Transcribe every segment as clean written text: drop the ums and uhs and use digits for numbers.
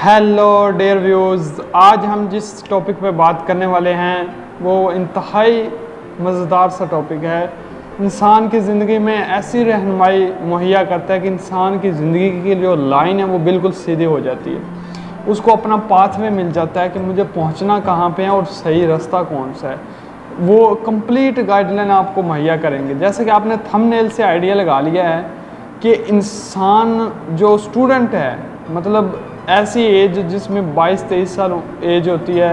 Hello dear views, आज हम जिस टॉपिक पे बात करने वाले हैं वो इंतहाई मज़ेदार सा टॉपिक है। इंसान की ज़िंदगी में ऐसी रहनुमाई मुहैया करता है कि इंसान की ज़िंदगी की जो लाइन है वो बिल्कुल सीधी हो जाती है। उसको अपना पाथवे मिल जाता है कि मुझे पहुंचना कहाँ पे है और सही रास्ता कौन सा है। वो कंप्लीट गाइडलाइन आपको मुहैया करेंगे। जैसे कि आपने थंबनेल से आइडिया लगा लिया है कि इंसान जो स्टूडेंट है, मतलब ऐसी एज जिसमें 22-23 साल एज होती है,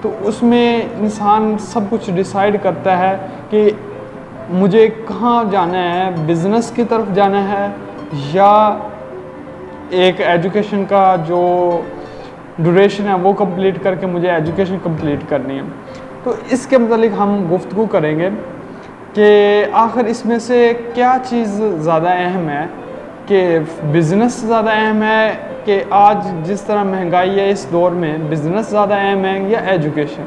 तो उसमें इंसान सब कुछ डिसाइड करता है कि मुझे कहाँ जाना है, बिज़नेस की तरफ जाना है या एक एजुकेशन का जो ड्यूरेशन है वो कंप्लीट करके मुझे एजुकेशन कंप्लीट करनी है। तो इसके मतलब हम गुफ्तगू करेंगे कि आखिर इसमें से क्या चीज़ ज़्यादा अहम है, कि बिज़नेस ज़्यादा अहम है कि आज जिस तरह महंगाई है इस दौर में बिज़नेस ज़्यादा अहम है या एजुकेशन।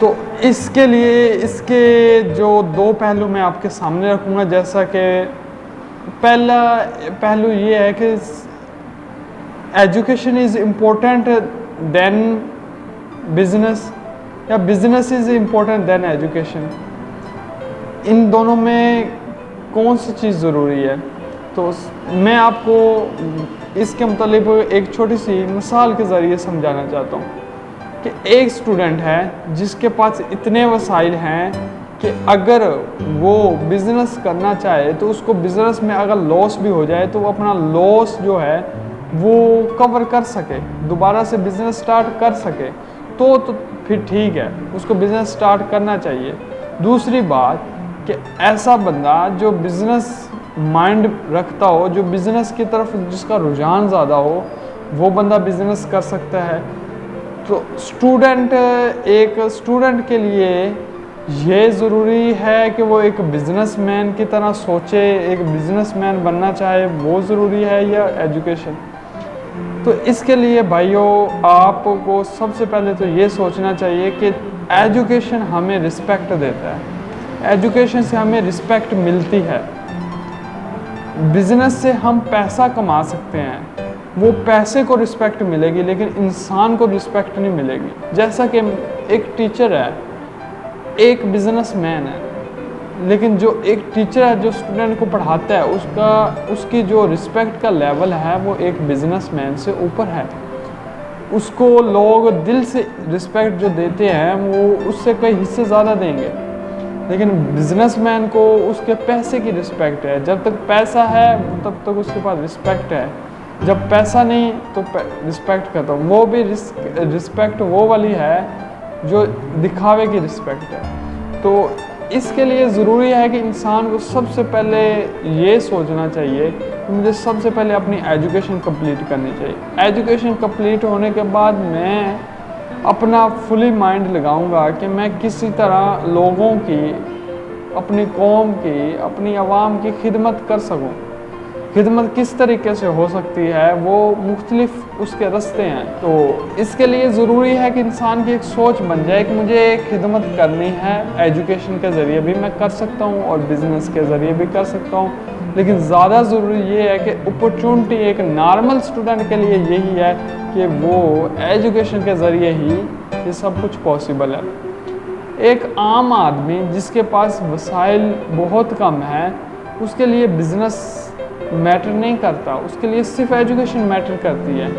तो इसके लिए इसके जो दो पहलू मैं आपके सामने रखूँगा। जैसा कि पहला पहलू ये है कि education is important than business या business is important than education. इन दोनों में कौन सी चीज़ ज़रूरी है? तो मैं आपको इसके मतलब एक छोटी सी मिसाल के ज़रिए समझाना चाहता हूँ कि एक स्टूडेंट है जिसके पास इतने वसाइल हैं कि अगर वो बिज़नेस करना चाहे तो उसको बिज़नेस में अगर लॉस भी हो जाए तो वो अपना लॉस जो है वो कवर कर सके, दोबारा से बिज़नेस स्टार्ट कर सके, तो फिर ठीक है, उसको बिज़नेस स्टार्ट करना चाहिए। दूसरी बात कि ऐसा बंदा जो बिज़नेस माइंड रखता हो, जो बिज़नेस की तरफ जिसका रुझान ज़्यादा हो, वो बंदा बिज़नेस कर सकता है। तो एक स्टूडेंट के लिए ये ज़रूरी है कि वो एक बिज़नेसमैन की तरह सोचे, एक बिज़नेसमैन बनना चाहे, वो ज़रूरी है या एजुकेशन? तो इसके लिए भाइयों आपको सबसे पहले तो ये सोचना चाहिए कि एजुकेशन हमें रिस्पेक्ट देता है, एजुकेशन से हमें रिस्पेक्ट मिलती है। बिज़नेस से हम पैसा कमा सकते हैं, वो पैसे को रिस्पेक्ट मिलेगी लेकिन इंसान को रिस्पेक्ट नहीं मिलेगी। जैसा कि एक टीचर है, एक बिज़नेसमैन है, लेकिन जो एक टीचर है जो स्टूडेंट को पढ़ाता है उसकी जो रिस्पेक्ट का लेवल है वो एक बिज़नेसमैन से ऊपर है। उसको लोग दिल से रिस्पेक्ट जो देते हैं वो उससे कई हिस्से ज़्यादा देंगे, लेकिन बिजनेसमैन को उसके पैसे की रिस्पेक्ट है। जब तक पैसा है तब तक उसके पास रिस्पेक्ट है, जब पैसा नहीं तो रिस्पेक्ट करता हूँ। वो भी रिस्पेक्ट वो वाली है जो दिखावे की रिस्पेक्ट है। तो इसके लिए ज़रूरी है कि इंसान को सबसे पहले ये सोचना चाहिए कि मुझे सबसे पहले अपनी एजुकेशन कंप्लीट करनी चाहिए। एजुकेशन कंप्लीट होने के बाद मैं अपना फुली माइंड लगाऊंगा कि मैं किसी तरह लोगों की, अपनी कौम की, अपनी आवाम की खिदमत कर सकूं। खिदमत किस तरीके से हो सकती है, वो मुख्तलिफ उसके रास्ते हैं। तो इसके लिए ज़रूरी है कि इंसान की एक सोच बन जाए कि मुझे खिदमत करनी है। एजुकेशन के ज़रिए भी मैं कर सकता हूँ और बिज़नेस के ज़रिए भी कर सकता हूँ, लेकिन ज़्यादा ज़रूरी ये है कि अपॉर्चुनिटी एक नॉर्मल स्टूडेंट के लिए यही है कि वो एजुकेशन के ज़रिए ही ये सब कुछ पॉसिबल है। एक आम आदमी जिसके पास वसाइल बहुत कम है उसके लिए बिज़नेस मैटर नहीं करता, उसके लिए सिर्फ एजुकेशन मैटर करती है।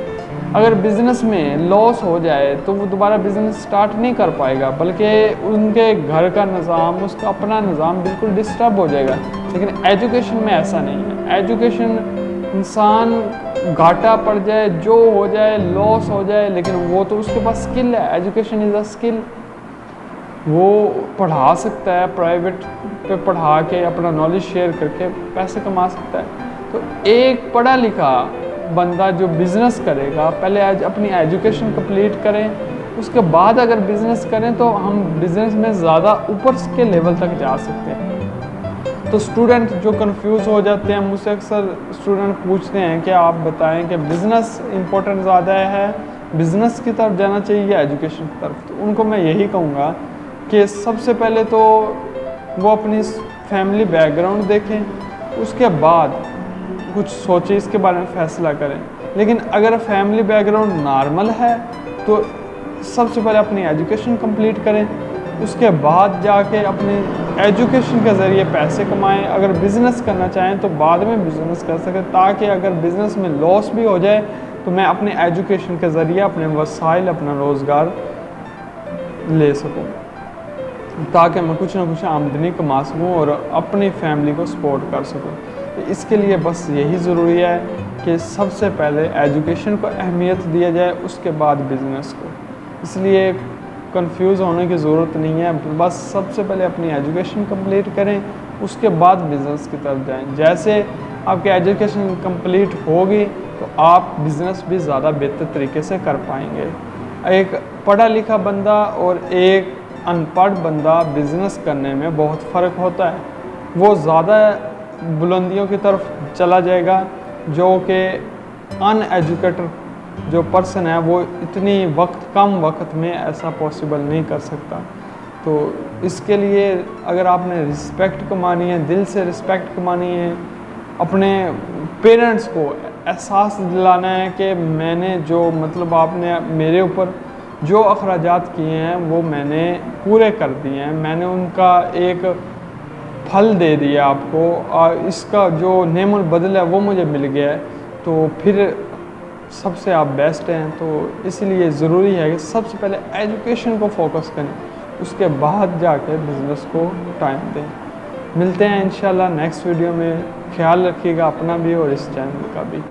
अगर बिज़नेस में लॉस हो जाए तो वो दोबारा बिज़नेस स्टार्ट नहीं कर पाएगा, बल्कि उनके घर का निज़ाम, उसका अपना निज़ाम बिल्कुल डिस्टर्ब हो जाएगा। लेकिन एजुकेशन में ऐसा नहीं है। एजुकेशन इंसान घाटा पड़ जाए, जो हो जाए, लॉस हो जाए, लेकिन वो तो उसके पास स्किल है। Education is a skill. वो पढ़ा सकता है, प्राइवेट पे पढ़ा के अपना नॉलेज शेयर करके पैसे कमा सकता है। तो एक पढ़ा लिखा बंदा जो बिज़नेस करेगा, पहले अपनी एजुकेशन कंप्लीट करें, उसके बाद अगर बिज़नेस करें तो हम बिज़नेस में ज़्यादा ऊपर के लेवल तक जा सकते हैं। तो स्टूडेंट जो कंफ्यूज हो जाते हैं, मुझसे अक्सर स्टूडेंट पूछते हैं कि आप बताएं कि बिज़नेस इम्पोर्टेंट ज़्यादा है, बिज़नेस की तरफ जाना चाहिए या एजुकेशन की तरफ? तो उनको मैं यही कहूँगा कि सबसे पहले तो वो अपनी फैमिली बैकग्राउंड देखें, उसके बाद कुछ सोचें, इसके बारे में फ़ैसला करें लेकिन अगर फैमिली बैकग्राउंड नॉर्मल है तो सबसे पहले अपनी एजुकेशन कंप्लीट करें, उसके बाद जाके अपने एजुकेशन के ज़रिए पैसे कमाएं। अगर बिज़नेस करना चाहें तो बाद में बिज़नेस कर सकें, ताकि अगर बिज़नेस में लॉस भी हो जाए तो मैं अपने एजुकेशन के ज़रिए अपने वसाइल, अपना रोज़गार ले सकूं, ताकि मैं कुछ ना कुछ आमदनी कमा सकूं और अपनी फैमिली को सपोर्ट कर सकूं। तो इसके लिए बस यही ज़रूरी है कि सबसे पहले एजुकेशन को अहमियत दिया जाए, उसके बाद बिज़नेस को। इसलिए कंफ्यूज होने की ज़रूरत नहीं है, बस सबसे पहले अपनी एजुकेशन कंप्लीट करें, उसके बाद बिज़नेस की तरफ जाएं। जैसे आपकी एजुकेशन कंप्लीट होगी तो आप बिज़नेस भी ज़्यादा बेहतर तरीके से कर पाएंगे। एक पढ़ा लिखा बंदा और एक अनपढ़ बंदा बिज़नेस करने में बहुत फ़र्क होता है। वो ज़्यादा बुलंदियों की तरफ चला जाएगा, जो कि अनएजुकेटेड जो पर्सन है वो इतनी कम वक्त में ऐसा पॉसिबल नहीं कर सकता। तो इसके लिए अगर आपने रिस्पेक्ट कमानी है, दिल से रिस्पेक्ट कमानी है, अपने पेरेंट्स को एहसास दिलाना है कि मैंने जो मतलब आपने मेरे ऊपर जो अखराजात किए हैं वो मैंने पूरे कर दिए हैं, मैंने उनका एक फल दे दिया आपको और इसका जो नेमुल बदल है वो मुझे मिल गया है, तो फिर सबसे आप बेस्ट हैं। तो इसलिए ज़रूरी है कि सबसे पहले एजुकेशन को फोकस करें, उसके बाद जाके बिज़नेस को टाइम दें। मिलते हैं इंशाल्लाह नेक्स्ट वीडियो में। ख्याल रखिएगा अपना भी और इस चैनल का भी।